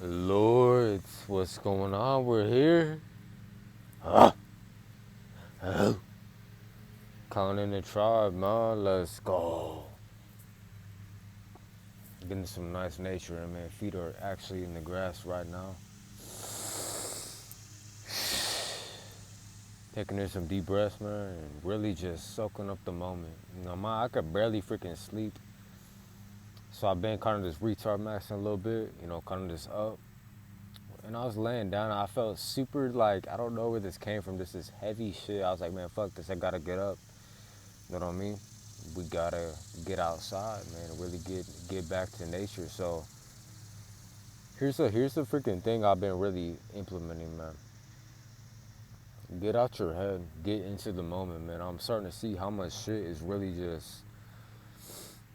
Lords, what's going on? We're here. Ah, oh. Counting the tribe, man. Let's go. Getting some nice nature, and man, feet are actually in the grass right now. Taking in some deep breaths, man, and really just soaking up the moment. I could barely freaking sleep, so I've been kind of just retard maxing a little bit, kind of just up. And I was laying down, and I felt super like I don't know where this came from. This is heavy shit. I was like, man, fuck this. I gotta get up. You know what I mean? We gotta get outside, man, and really get back to nature. So here's the freaking thing I've been really implementing, man. Get out your head, get into the moment, man. I'm starting to see how much shit is really just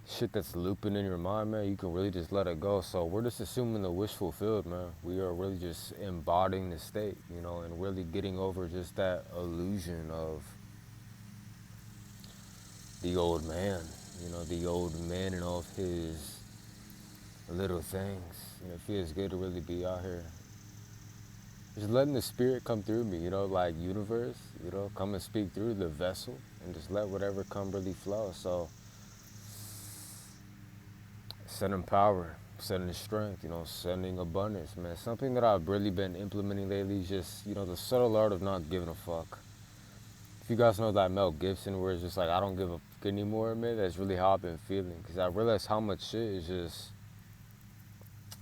shit that's looping in your mind, man. You can really just let it go. So we're just assuming the wish fulfilled, man. We are really just embodying the state, and really getting over just that illusion of the old man, the old man and all of his little things. It feels good to really be out here. Just letting the spirit come through me, like universe, come and speak through the vessel and just let whatever come really flow. So sending power, sending strength, sending abundance, man. Something that I've really been implementing lately is just, the subtle art of not giving a fuck. If you guys know that Mel Gibson where it's just like, I don't give a fuck anymore, man, that's really how I've been feeling. Because I realized how much shit is just,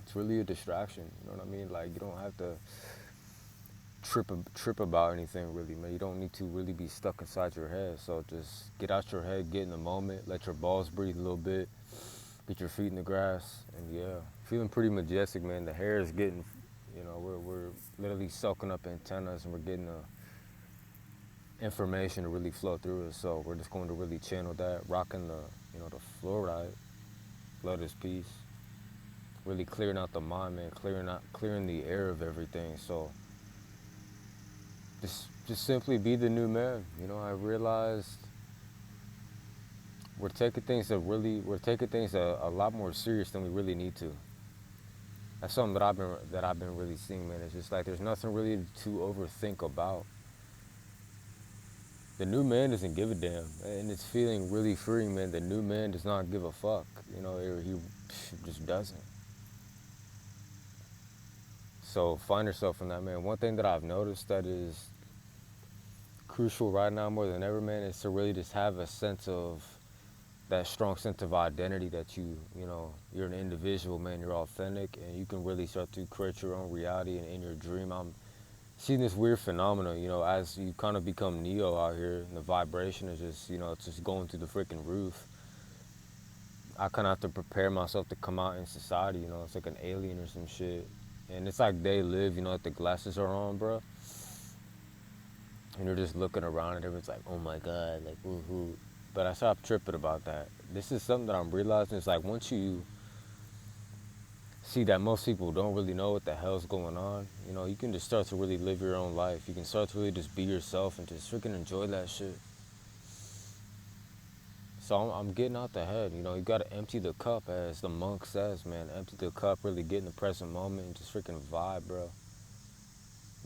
it's really a distraction, you know what I mean? Like, you don't have to trip about anything really, man. You don't need to really be stuck inside your head. So just get out your head, get in the moment, let your balls breathe a little bit, get your feet in the grass, and yeah, feeling pretty majestic, man. The hair is getting, we're literally soaking up antennas and we're getting the information to really flow through it. So we're just going to really channel that, rocking the fluoride, blood is peace, really clearing out the mind, man, clearing the air of everything. So just simply be the new man. I realized we're taking things a lot more serious than we really need to. That's something that I've been really seeing, man. It's just like there's nothing really to overthink about. The new man doesn't give a damn, and it's feeling really freeing, man. The new man does not give a fuck. He just doesn't. So find yourself in that, man. One thing that I've noticed that is crucial right now more than ever, man, is to really just have a sense of that strong sense of identity that you're an individual, man. You're authentic, and you can really start to create your own reality in your dream. I'm seeing this weird phenomenon, as you kind of become Neo out here, and the vibration is just, it's just going through the freaking roof. I kind of have to prepare myself to come out in society, it's like an alien or some shit. And it's like they live, like the glasses are on, bro. And you're just looking around and everyone's like, oh my God, like, woohoo. But I stopped tripping about that. This is something that I'm realizing. It's like once you see that most people don't really know what the hell's going on, you can just start to really live your own life. You can start to really just be yourself and just freaking enjoy that shit. So I'm getting out the head. You gotta empty the cup, as the monk says, man. Empty the cup, really get in the present moment and just freaking vibe, bro.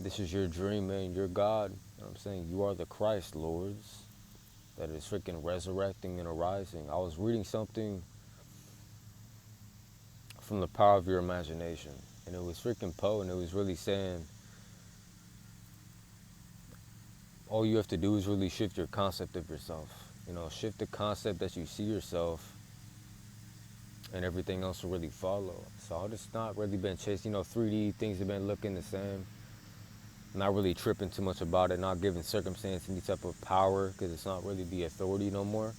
This is your dream, man. You're God. You know what I'm saying? You are the Christ, Lords, that is freaking resurrecting and arising. I was reading something from The Power of Your Imagination, and it was freaking Poe, and it was really saying all you have to do is really shift your concept of yourself. Shift the concept that you see yourself, and everything else will really follow. So I've just not really been chasing, 3D things have been looking the same. Not really tripping too much about it, not giving circumstance any type of power, because it's not really the authority no more.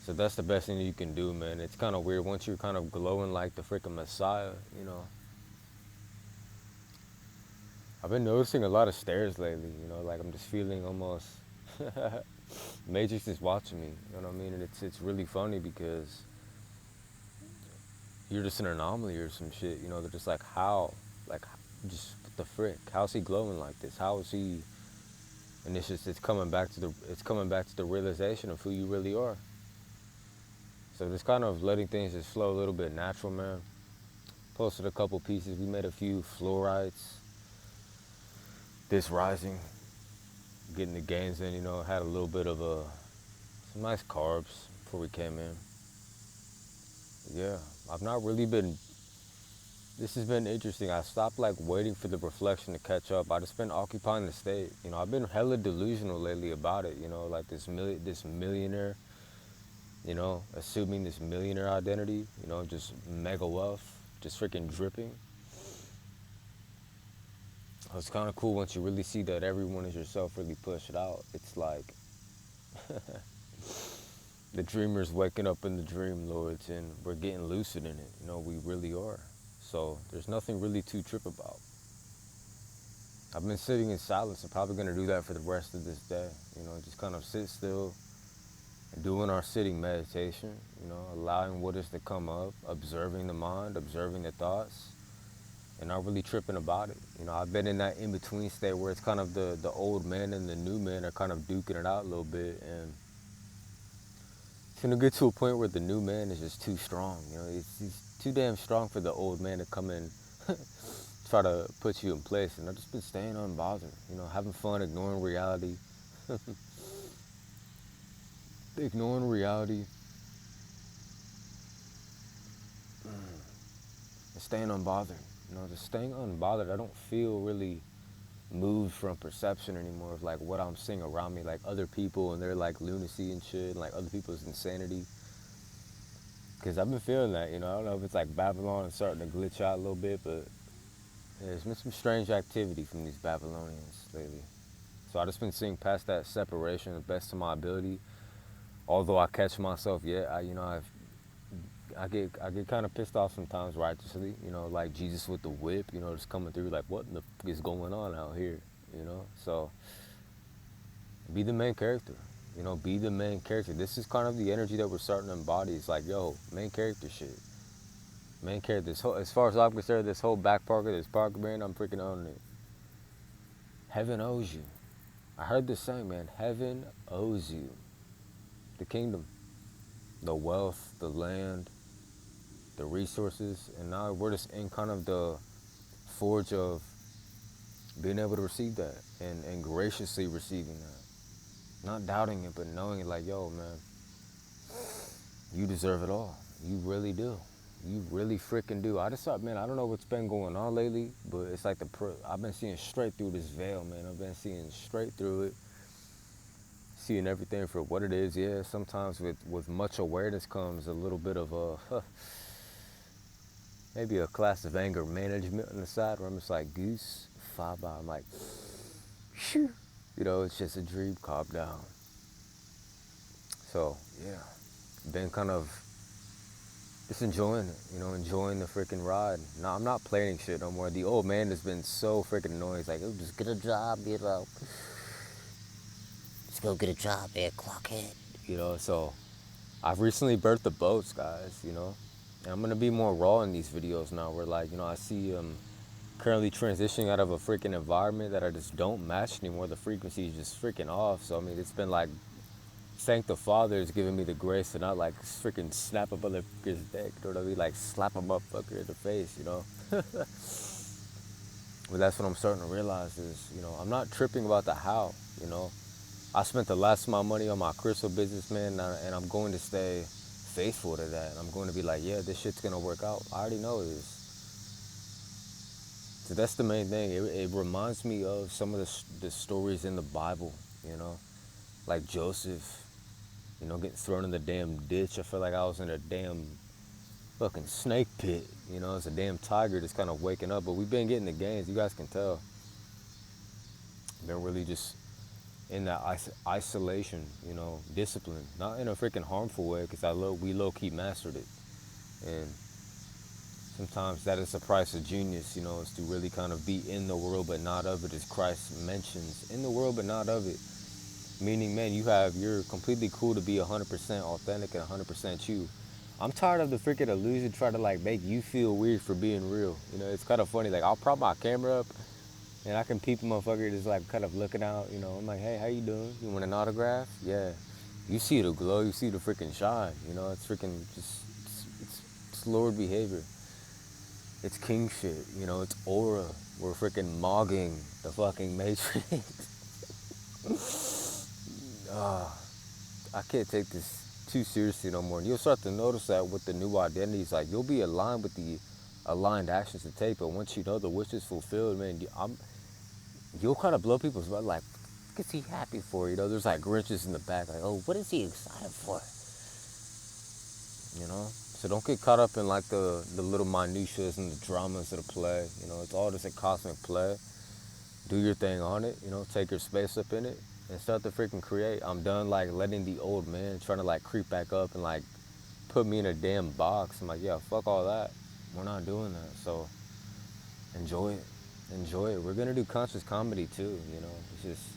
So that's the best thing that you can do, man. It's kind of weird once you're kind of glowing like the freaking Messiah. I've been noticing a lot of stares lately, like I'm just feeling almost Matrix is watching me, you know what I mean? And it's really funny because you're just an anomaly or some shit, they're just like, how? Like, just what the frick? How's he glowing like this? How is he? And it's coming back to the realization of who you really are. So just kind of letting things just flow a little bit natural, man. Posted a couple pieces. We made a few fluorides. This rising, getting the gains in, had a little bit of some nice carbs before we came in. Yeah, I've not really been, this has been interesting. I stopped like waiting for the reflection to catch up. I just been occupying the state. I've been hella delusional lately about it, like this millionaire, assuming this millionaire identity, just mega wealth, just freaking dripping. It's kind of cool once you really see that everyone is yourself really pushed out. It's like the dreamer's waking up in the dream, lords, and we're getting lucid in it. We really are. So there's nothing really to trip about. I've been sitting in silence. I'm probably going to do that for the rest of this day. Just kind of sit still, doing our sitting meditation, allowing what is to come up, observing the mind, observing the thoughts, and not really tripping about it. I've been in that in-between state where it's kind of the old man and the new man are kind of duking it out a little bit, and it's gonna get to a point where the new man is just too strong. He's too damn strong for the old man to come in, try to put you in place. And I've just been staying unbothered, having fun, ignoring reality, ignoring reality, and staying unbothered. Just staying unbothered. I don't feel really moved from perception anymore of like what I'm seeing around me, like other people and their like lunacy and shit, and like other people's insanity. Because I've been feeling that, I don't know if it's like Babylon is starting to glitch out a little bit, but there's been some strange activity from these Babylonians lately. So I just been seeing past that separation the best of my ability. Although I catch myself, I get kind of pissed off sometimes righteously, like Jesus with the whip, just coming through like, what the fuck is going on out here, So be the main character, be the main character. This is kind of the energy that we're starting to embody. It's like, yo, main character shit. Main character. As far as I'm concerned, this whole back Parker, this Parker brand, I'm freaking owning it. Heaven owes you. I heard this saying, man, heaven owes you the kingdom, the wealth, the land, the resources, and now we're just in kind of the forge of being able to receive that and graciously receiving that. Not doubting it, but knowing it like, yo, man, you deserve it all. You really do. You really freaking do. I just thought, man, I don't know what's been going on lately, but it's like I've been seeing straight through this veil, man. I've been seeing straight through it. Seeing everything for what it is. Yeah, sometimes with much awareness comes a little bit of maybe a class of anger management on the side where I'm just like, goose, faba. I'm like, shoo. It's just a dream calm down. So, yeah, been kind of just enjoying it, enjoying the freaking ride. No, I'm not planning shit no more. The old man has been so freaking annoying. He's like, oh, just get a job, Just go get a job, man, clockhead. So I've recently birthed the boats, guys, And I'm going to be more raw in these videos now where, like, I see currently transitioning out of a freaking environment that I just don't match anymore. The frequency is just freaking off. So, I mean, it's been like, thank the Father is giving me the grace to not like freaking snap a motherfucker's dick, like slap a motherfucker in the face, But that's what I'm starting to realize is, I'm not tripping about the how, I spent the last of my money on my crystal business, man, and I'm going to stay faithful to that. And I'm going to be like, yeah, this shit's going to work out. I already know it is. So that's the main thing. It reminds me of some of the stories in the Bible, like Joseph, getting thrown in the damn ditch. I feel like I was in a damn fucking snake pit, it's a damn tiger that's kind of waking up. But we've been getting the gains, you guys can tell. Been really just in that isolation, discipline, not in a freaking harmful way, because we low-key mastered it. And sometimes that is the price of genius, is to really kind of be in the world but not of it, as Christ mentions, in the world but not of it. Meaning, man, you're completely cool to be 100% authentic and 100% you. I'm tired of the freaking illusion trying to like make you feel weird for being real. It's kind of funny. Like, I'll prop my camera up and I can peep a motherfucker just like kind of looking out. I'm like, hey, how you doing? You want an autograph? Yeah. You see the glow. You see the freaking shine. It's freaking just it's Lord behavior. It's king shit, you know, it's aura. We're freaking mogging the fucking Matrix. I can't take this too seriously no more. And you'll start to notice that with the new identities, like you'll be aligned with the aligned actions to take, but once you know the wish is fulfilled, man, you'll kind of blow people's mind, like, what is he happy for? You know, there's like Grinches in the back, like, oh, what is he excited for? You know? So don't get caught up in like the little minutiae and the dramas of the play. You know, it's all just a cosmic play. Do your thing on it, you know, take your space up in it and start to freaking create. I'm done like letting the old man trying to like creep back up and like put me in a damn box. I'm like, yeah, fuck all that. We're not doing that. So enjoy it. Enjoy it. We're gonna do conscious comedy too, you know. It's just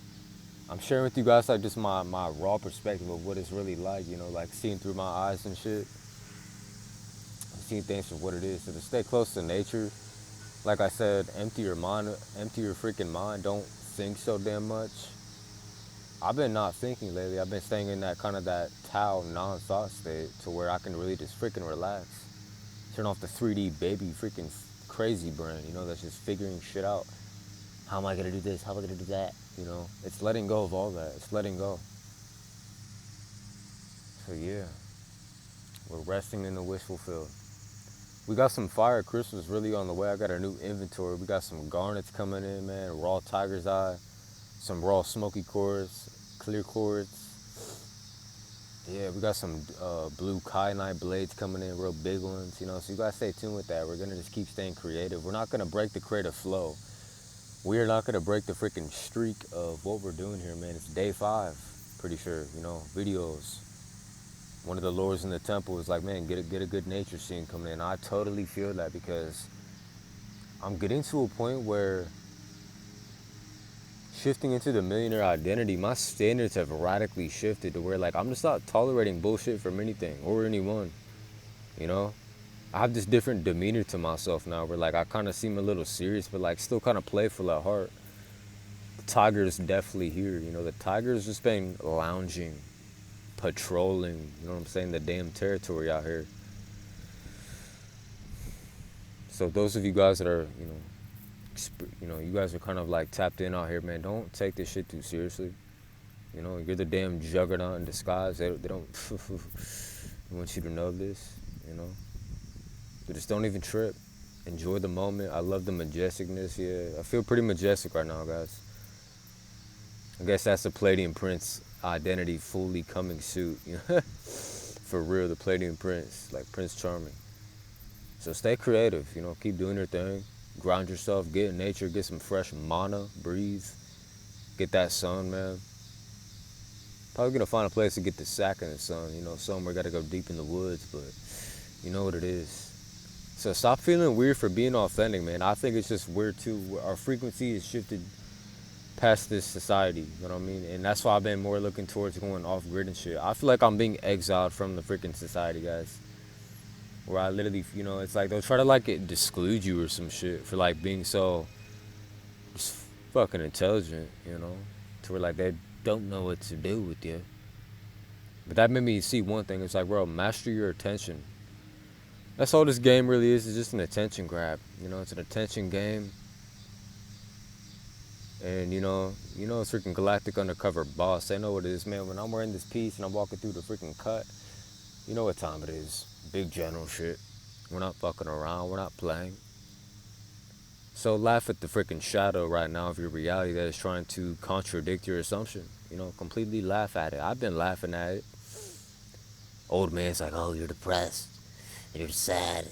I'm sharing with you guys like just my raw perspective of what it's really like, you know, like seeing through my eyes and shit. Seeing things for what it is. So to stay close to nature, like I said, empty your mind, empty your freaking mind. Don't think so damn much. I've been not thinking lately. I've been staying in that kind of that Tao non-thought state to where I can really just freaking relax. Turn off the 3D baby freaking crazy brain, you know, that's just figuring shit out. How am I gonna do this? How am I gonna do that? You know, it's letting go of all that. It's letting go. So yeah, we're resting in the wish fulfilled. We got some fire crystals really on the way. I got a new inventory. We got some garnets coming in, man. Raw tiger's eye, some raw smoky quartz, clear quartz. Yeah, we got some blue kyanite blades coming in, real big ones, you know. So you gotta stay tuned with that. We're gonna just keep staying creative. We're not gonna break the creative flow. We are not gonna break the freaking streak of what we're doing here, man. It's day 5, pretty sure, you know, videos. One of the lords in the temple is like, man, get a good nature scene coming in. I totally feel that because I'm getting to a point where shifting into the millionaire identity, my standards have radically shifted to where like I'm just not tolerating bullshit from anything or anyone. You know? I have this different demeanor to myself now where like I kinda seem a little serious but like still kinda playful at heart. The tiger is definitely here, you know, the tiger has just been lounging, patrolling, you know what I'm saying, the damn territory out here. So those of you guys that are, you know, you guys are kind of like tapped in out here, man. Don't take this shit too seriously. You know, you're the damn juggernaut in disguise. They don't want you to know this, you know. But just don't even trip. Enjoy the moment. I love the majesticness. Yeah, I feel pretty majestic right now, guys. I guess that's the Palladium Prince identity fully coming suit. You know? For real, the Palladium Prince, like Prince Charming. So stay creative, you know, keep doing your thing. Ground yourself, get in nature, get some fresh mana, breathe. Get that sun, man. Probably gonna find a place to get the sack in the sun, you know, somewhere gotta go deep in the woods, but you know what it is. So stop feeling weird for being authentic, man. I think it's just weird too. Our frequency is shifted past this society, you know what I mean? And that's why I've been more looking towards going off grid and shit. I feel like I'm being exiled from the freaking society, guys. Where I literally, you know, it's like they'll try to like exclude you or some shit for like being so just fucking intelligent, you know, to where like they don't know what to do with you. But that made me see one thing. It's like, bro, master your attention. That's all this game really is just an attention grab. You know, it's an attention game. And you know, it's freaking Galactic Undercover Boss. They know what it is, man. When I'm wearing this piece and I'm walking through the freaking cut, you know what time it is. Big general shit. We're not fucking around. We're not playing. So laugh at the freaking shadow right now of your reality that is trying to contradict your assumption. You know, completely laugh at it. I've been laughing at it. Old man's like, oh, you're depressed. You're sad.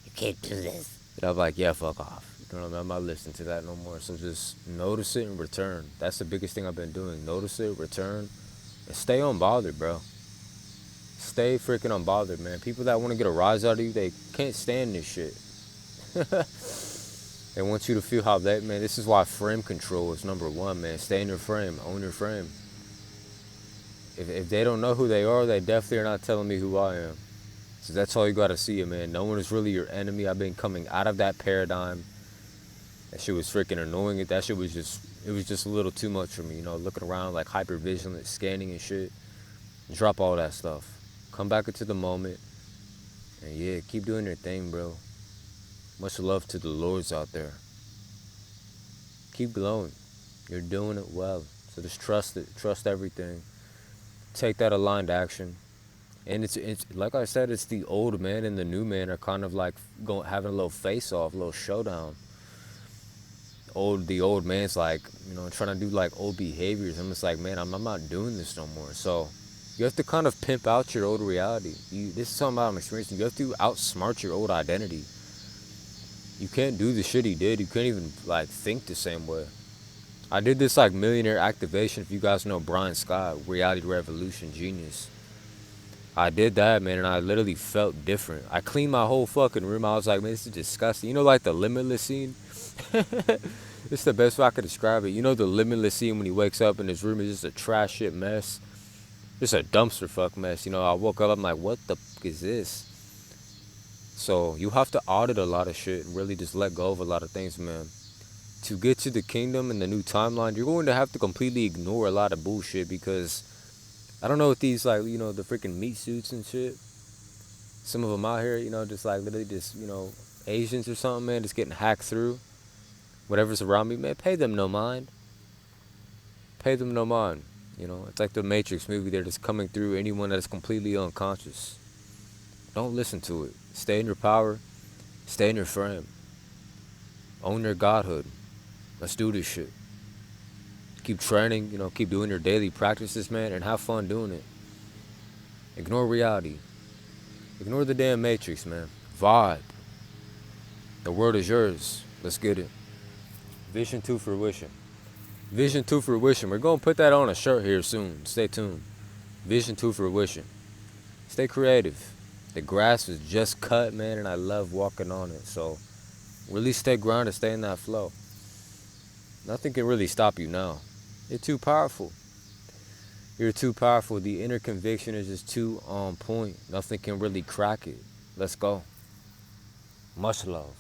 You can't do this. And I'm like, yeah, fuck off. You know what I mean? I'm not listening to that no more. So just notice it and return. That's the biggest thing I've been doing. Notice it, return, and stay unbothered, bro. Stay freaking unbothered, man. People that want to get a rise out of you, they can't stand this shit. They want you to feel how they, man, this is why frame control is number one, man. Stay in your frame. Own your frame. If they don't know who they are, they definitely are not telling me who I am. So that's all you got to see, man. No one is really your enemy. I've been coming out of that paradigm. That shit was freaking annoying. That shit was just, it was just a little too much for me, you know, looking around like hyper vigilant, scanning and shit. Drop all that stuff. Come back into the moment. And yeah, keep doing your thing, bro. Much love to the lords out there. Keep glowing. You're doing it well. So just trust it. Trust everything. Take that aligned action. And it's like I said, it's the old man and the new man are kind of like going having a little face off, a little showdown. The old man's like, trying to do like old behaviors. I'm just like, man, I'm not doing this no more. So you have to kind of pimp out your old reality. This is something I'm experiencing. You have to outsmart your old identity. You can't do the shit he did. You can't even like think the same way. I did this like millionaire activation. If you guys know Brian Scott, Reality Revolution genius. I did that, man, and I literally felt different. I cleaned my whole fucking room. I was like, man, this is disgusting. You know, like the Limitless scene? It's the best way I could describe it. You know the Limitless scene when he wakes up and his room is just a trash shit mess? Just a dumpster fuck mess. I woke up, I'm like, what the fuck is this? So you have to audit a lot of shit and really just let go of a lot of things, man. To get to the kingdom and the new timeline, you're going to have to completely ignore a lot of bullshit because I don't know what these, like, the freaking meat suits and shit. Some of them out here, just like literally just, Asians or something, man, just getting hacked through. Whatever's around me, man, pay them no mind. Pay them no mind. It's like the Matrix movie. They're just coming through anyone that is completely unconscious. Don't listen to it. Stay in your power. Stay in your frame. Own your godhood. Let's do this shit. Keep training, keep doing your daily practices, man, and have fun doing it. Ignore reality. Ignore the damn Matrix, man. Vibe. The word is yours. Let's get it. Vision to fruition. Vision to fruition. We're going to put that on a shirt here soon. Stay tuned. Vision to fruition. Stay creative. The grass was just cut, man, and I love walking on it. So really stay grounded, stay in that flow. Nothing can really stop you now. You're too powerful. You're too powerful. The inner conviction is just too on point. Nothing can really crack it. Let's go. Much love.